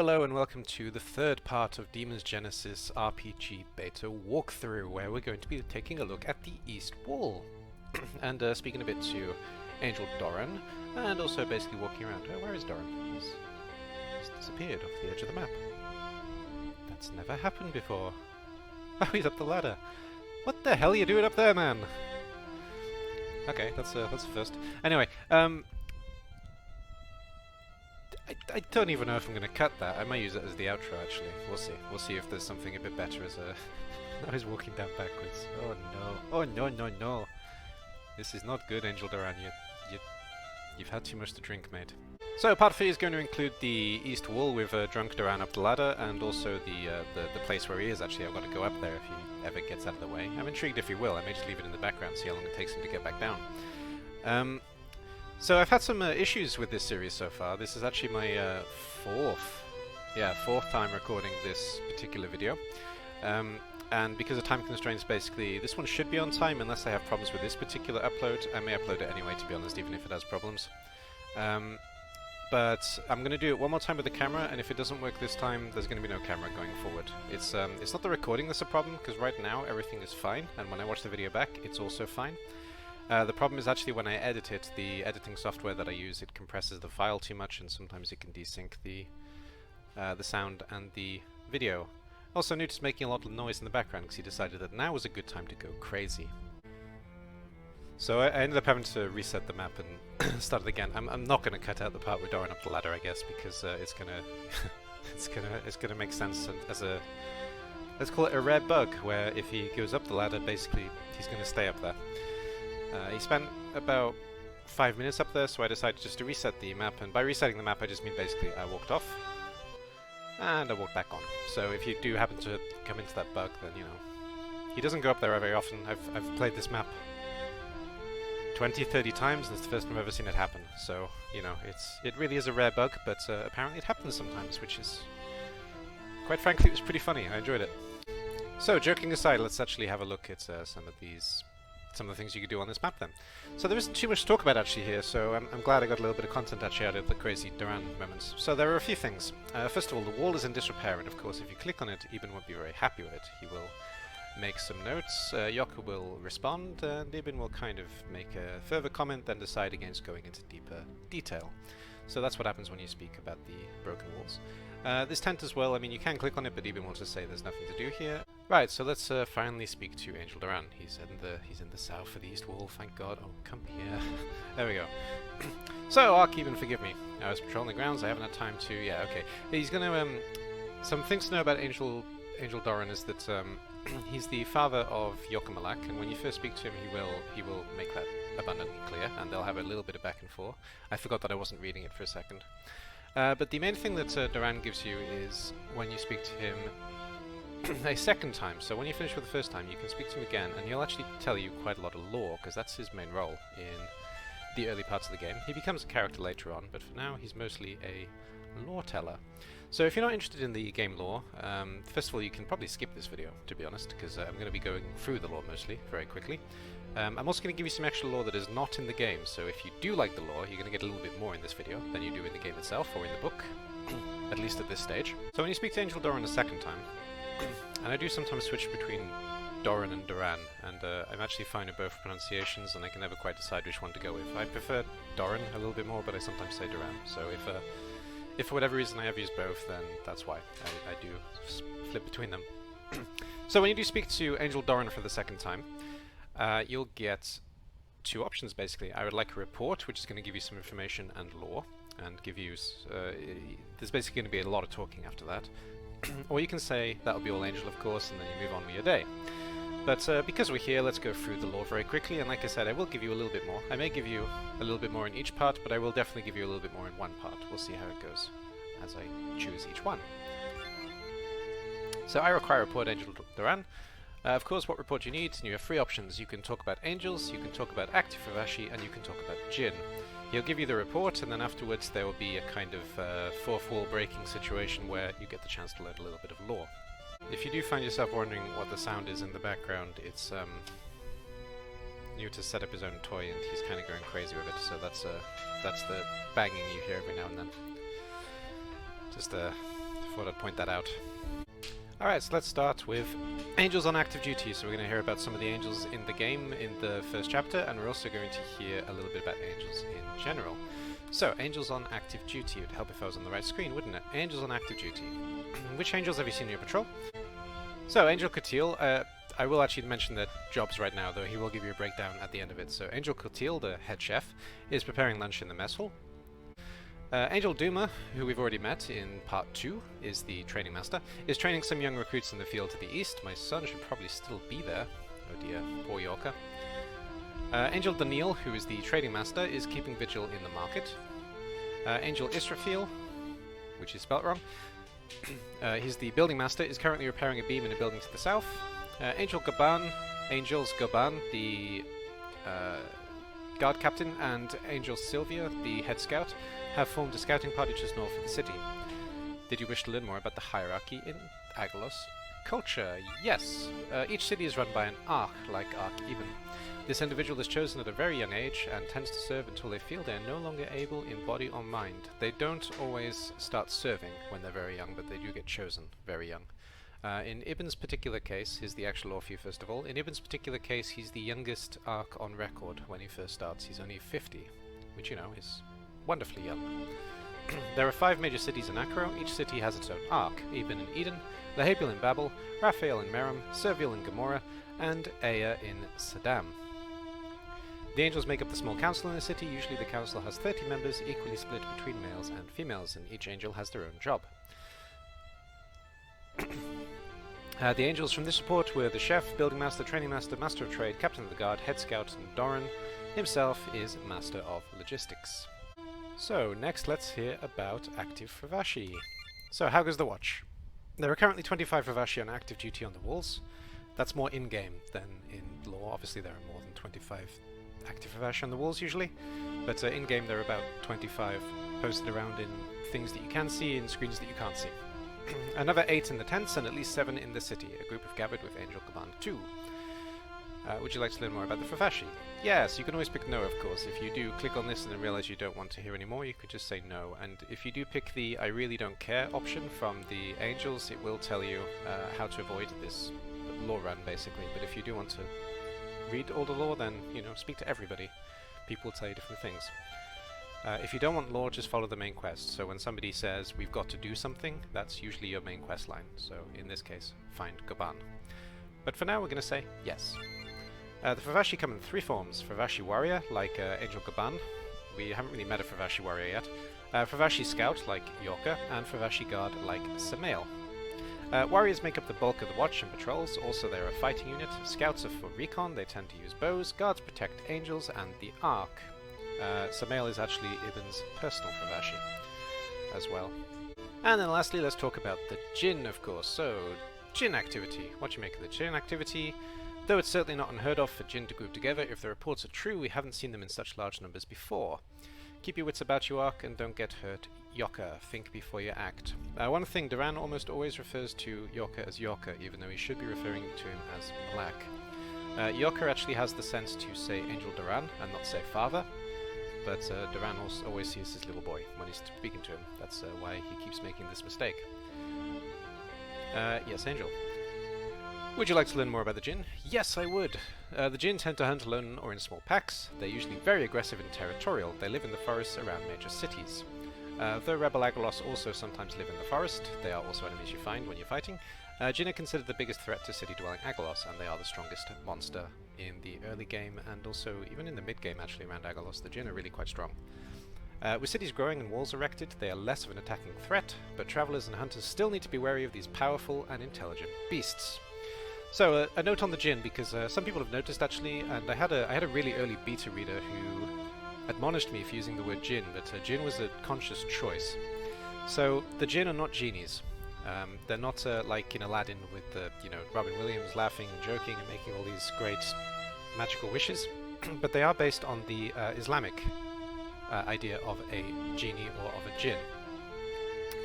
Hello and welcome to the third part of Demon's Genesis RPG beta walkthrough, where we're going to be taking a look at the East Wall and speaking a bit to Angel Doran, and also basically walking around. Where is Doran? He's disappeared off the edge of the map. That's never happened before. Oh, he's up the ladder. What the hell are you doing up there, man? Okay, that's the first. Anyway, I don't even know if I'm going to cut that. I might use it as the outro, actually. We'll see. We'll see if there's something a bit better as a... Now he's walking down backwards. Oh no. Oh no, no, no. This is not good, Angel Doran. You've had too much to drink, mate. So, part 3 is going to include the East Wall with drunk Doran up the ladder, and also the place where he is, actually. I've got to go up there if he ever gets out of the way. I'm intrigued if he will. I may just leave it in the background, see how long it takes him to get back down. So I've had some issues with this series so far. This is actually my fourth time recording this particular video. And because of time constraints, basically, this one should be on time unless I have problems with this particular upload. I may upload it anyway, to be honest, even if it has problems. But I'm going to do it one more time with the camera, and if it doesn't work this time, there's going to be no camera going forward. It's not the recording that's a problem, because right now everything is fine, and when I watch the video back, it's also fine. The problem is actually when I edit it, the editing software that I use, it compresses the file too much, and sometimes it can desync the sound and the video. Also, Newt is making a lot of noise in the background because he decided that now was a good time to go crazy. So I ended up having to reset the map and start it again. I'm not going to cut out the part with Doran up the ladder, I guess, because it's gonna it's gonna make sense as a, let's call it a rare bug, where if he goes up the ladder, basically he's going to stay up there. He spent about 5 minutes up there, so I decided just to reset the map, and by resetting the map I just mean basically I walked off, and I walked back on. So if you do happen to come into that bug, then, you know, he doesn't go up there very often. I've played this map 20-30 times, and it's the first time I've ever seen it happen. So, you know, it really is a rare bug, but apparently it happens sometimes, which is, quite frankly, it was pretty funny. I enjoyed it. So, joking aside, let's actually have a look at some of the things you could do on this map then. So there isn't too much to talk about actually here, so I'm glad I got a little bit of content actually out of the crazy Doran moments. So there are a few things. First of all, the wall is in disrepair, and of course if you click on it, Ibn won't be very happy with it. He will make some notes, Yoko will respond, and Ibn will kind of make a further comment, then decide against going into deeper detail. So that's what happens when you speak about the broken walls. This tent as well, I mean, you can click on it, but Ibn wants to say there's nothing to do here. Right, so let's finally speak to Angel Doran. He's in the south of the East Wall, thank God. Oh, come here. There we go. So, Ark, Ibn, forgive me. I was patrolling the grounds, I haven't had time to... Yeah, okay. He's gonna... some things to know about Angel Doran is that he's the father of Yokamalak, and when you first speak to him, he will make that abundantly clear, and they'll have a little bit of back and forth. I forgot that I wasn't reading it for a second. But the main thing that Doran gives you is when you speak to him a second time. So when you finish with the first time, you can speak to him again, and he'll actually tell you quite a lot of lore, because that's his main role in the early parts of the game. He becomes a character later on, but for now he's mostly a lore teller. So if you're not interested in the game lore, first of all you can probably skip this video, to be honest, because I'm going to be going through the lore mostly, very quickly. I'm also going to give you some extra lore that is not in the game, so if you do like the lore, you're going to get a little bit more in this video than you do in the game itself, or in the book, at least at this stage. So when you speak to Angel Doran a second time, and I do sometimes switch between Doran and Doran, and I'm actually fine with both pronunciations, and I can never quite decide which one to go with. I prefer Doran a little bit more, but I sometimes say Doran, so if for whatever reason I have used both, then that's why I do flip between them. So when you do speak to Angel Doran for the second time, you'll get two options basically. I would like a report, which is going to give you some information and lore, and give you... there's basically going to be a lot of talking after that. Or you can say, that'll be all Angel of course, and then you move on with your day. But because we're here, let's go through the lore very quickly, and like I said, I will give you a little bit more. I may give you a little bit more in each part, but I will definitely give you a little bit more in one part. We'll see how it goes as I choose each one. So I require a report, Angel Doran. Of course, what report you need, and you have three options. You can talk about angels, you can talk about active Favashi, and you can talk about Jinn. He'll give you the report, and then afterwards there will be a kind of fourth wall breaking situation where you get the chance to learn a little bit of lore. If you do find yourself wondering what the sound is in the background, it's Newt has set up his own toy and he's kind of going crazy with it, so that's the banging you hear every now and then. Just thought I'd point that out. Alright, so let's start with angels on active duty. So we're going to hear about some of the angels in the game in the first chapter, and we're also going to hear a little bit about angels in general. So, angels on active duty. It would help if I was on the right screen, wouldn't it? Angels on active duty. Which angels have you seen in your patrol? So, Angel Cotil, I will actually mention their jobs right now, though he will give you a breakdown at the end of it. So, Angel Cotil, the head chef, is preparing lunch in the mess hall. Angel Duma, who we've already met in part 2, is the training master, is training some young recruits in the field to the east. My son should probably still be there. Oh dear, poor Yorker. Angel Daniel, who is the trading master, is keeping vigil in the market. Angel Israfil, which is spelt wrong, he's the building master, is currently repairing a beam in a building to the south. Angels Gaban, the guard captain, and Angel Sylvia, the head scout, have formed a scouting party just north of the city. Did you wish to learn more about the hierarchy in Agalos? Culture, yes. Each city is run by an Arch, like Arch Ibn. This individual is chosen at a very young age and tends to serve until they feel they are no longer able in body or mind. They don't always start serving when they're very young, but they do get chosen very young. In Ibn's particular case, here's the actual Orpheus first of all, in Ibn's particular case he's the youngest Arch on record when he first starts. He's only 50, which you know is wonderfully young. There are 5 major cities in Acro. Each city has its own Arch: Ibn in Eden, Lahabil in Babel, Raphael in Merom, Servil in Gomorrah, and Ea in Saddam. The angels make up the small council in the city. Usually the council has 30 members, equally split between males and females, and each angel has their own job. The angels from this report were the chef, building master, training master, master of trade, captain of the guard, head scout, and Doran himself is master of logistics. So, next let's hear about active Fravashi. So, how goes the watch? There are currently 25 Fravashi on active duty on the walls. That's more in-game than in lore. Obviously there are more than 25 active Fravashi on the walls usually, but in-game there are about 25 posted around in things that you can see and screens that you can't see. Another 8 in the tents and at least 7 in the city. A group have gathered with Angel Command 2. Would you like to learn more about the Fravashi? Yes, you can always pick no, of course. If you do click on this and then realize you don't want to hear any more, you could just say no. And if you do pick the I really don't care option from the angels, it will tell you how to avoid this lore run, basically. But if you do want to read all the lore, then, you know, speak to everybody. People will tell you different things. If you don't want lore, just follow the main quest. So when somebody says, we've got to do something, that's usually your main quest line. So in this case, find Gaban. But for now, we're going to say yes. The Fravashi come in 3 forms. Fravashi Warrior, like Angel Gaban. We haven't really met a Fravashi Warrior yet. Fravashi Scout, like Yorka, and Fravashi Guard, like Samael. Warriors make up the bulk of the watch and patrols. Also, they're a fighting unit. Scouts are for recon. They tend to use bows. Guards protect angels and the Ark. Samael is actually Ibn's personal Fravashi as well. And then lastly, let's talk about the Jinn, of course. So, Jinn activity. What do you make of the Jinn activity? Though it's certainly not unheard of for Jinn to group together, if the reports are true, we haven't seen them in such large numbers before. Keep your wits about you, Ark, and don't get hurt. Yorka, think before you act. One thing, Duran almost always refers to Yorka as Yorka, even though he should be referring to him as Malak. Yorka actually has the sense to say Angel Duran and not say father, but Duran also always sees his little boy when he's speaking to him. That's why he keeps making this mistake. Yes, Angel. Would you like to learn more about the Jinn? Yes, I would. The Jinn tend to hunt alone or in small packs. They're usually very aggressive and territorial. They live in the forests around major cities. Though Rebel Agalos also sometimes live in the forest, they are also enemies you find when you're fighting. Jinn are considered the biggest threat to city-dwelling Agalos, and they are the strongest monster in the early game, and also even in the mid-game actually around Agalos. The Jinn are really quite strong. With cities growing and walls erected, they are less of an attacking threat, but travelers and hunters still need to be wary of these powerful and intelligent beasts. So, a note on the Jinn, because some people have noticed actually, and I had a really early beta reader who admonished me for using the word Jinn, but Jinn was a conscious choice. So, the Jinn are not genies. They're not like in Aladdin with Robin Williams laughing and joking and making all these great magical wishes, but they are based on the Islamic idea of a genie or of a Jinn.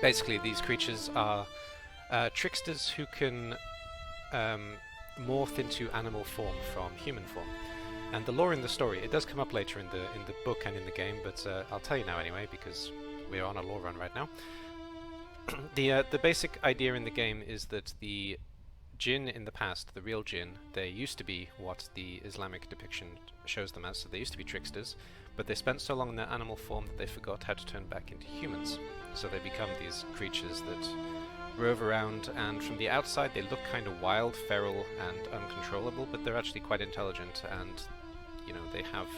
Basically, these creatures are tricksters who can morph into animal form from human form. And the lore in the story, it does come up later in the book and in the game, but I'll tell you now anyway, because we're on a lore run right now. The basic idea in the game is that the jinn in the past, the real jinn, they used to be what the Islamic depiction shows them as, so they used to be tricksters, but they spent so long in their animal form that they forgot how to turn back into humans. So they become these creatures that rove around, and from the outside they look kind of wild, feral, and uncontrollable, but they're actually quite intelligent, and, you know, they have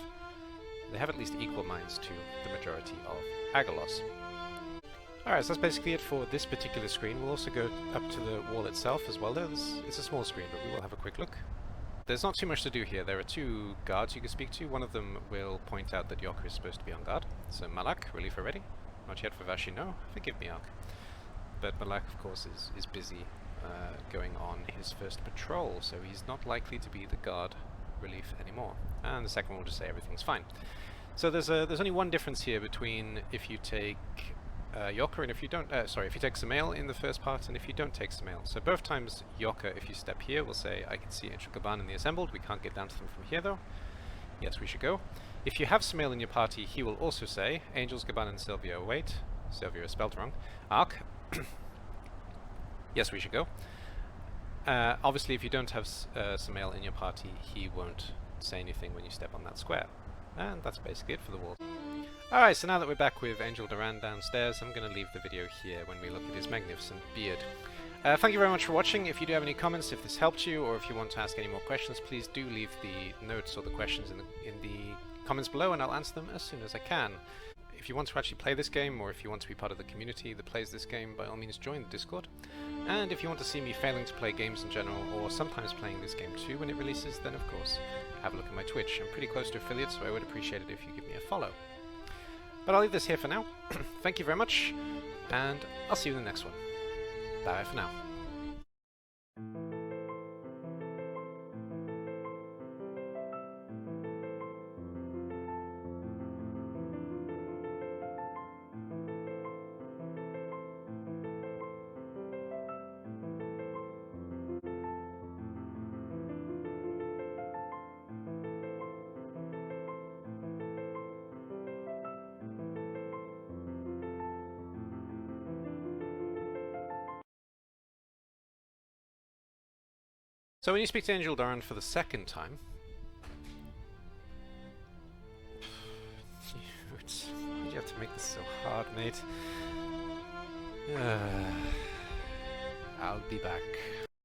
at least equal minds to the majority of Agalos. Alright, so that's basically it for this particular screen. We'll also go up to the wall itself as well. It's a small screen, but we will have a quick look. There's not too much to do here. There are two guards you can speak to. One of them will point out that Yoker is supposed to be on guard. So Malak, relief ready? Not yet for Vashi, no? Forgive me, Ark. But Malak, of course, is busy going on his first patrol, so he's not likely to be the guard relief anymore. And the second one will just say everything's fine. So there's only one difference here between if you take Yoker and if you don't, if you take Samael in the first part and if you don't take Samael. So both times Yoker, if you step here, will say, I can see Angel Gaban and the Assembled. We can't get down to them from here though. Yes, we should go. If you have Samael in your party, he will also say, Angels, Gaban and Sylvia wait. Sylvia is spelled wrong. Ark. Yes, we should go. Obviously, if you don't have Samael in your party, he won't say anything when you step on that square. And that's basically it for the wall. Alright, so now that we're back with Angel Duran downstairs, I'm going to leave the video here when we look at his magnificent beard. Thank you very much for watching. If you do have any comments, if this helped you, or if you want to ask any more questions, please do leave the notes or the questions in the comments below, and I'll answer them as soon as I can. If you want to actually play this game, or if you want to be part of the community that plays this game, by all means join the Discord. And if you want to see me failing to play games in general, or sometimes playing this game too when it releases, then of course, have a look at my Twitch. I'm pretty close to affiliate, so I would appreciate it if you give me a follow. But I'll leave this here for now. Thank you very much, and I'll see you in the next one. Bye for now. So when you speak to Angel Duran for the second time, you have to make this so hard, mate. I'll be back.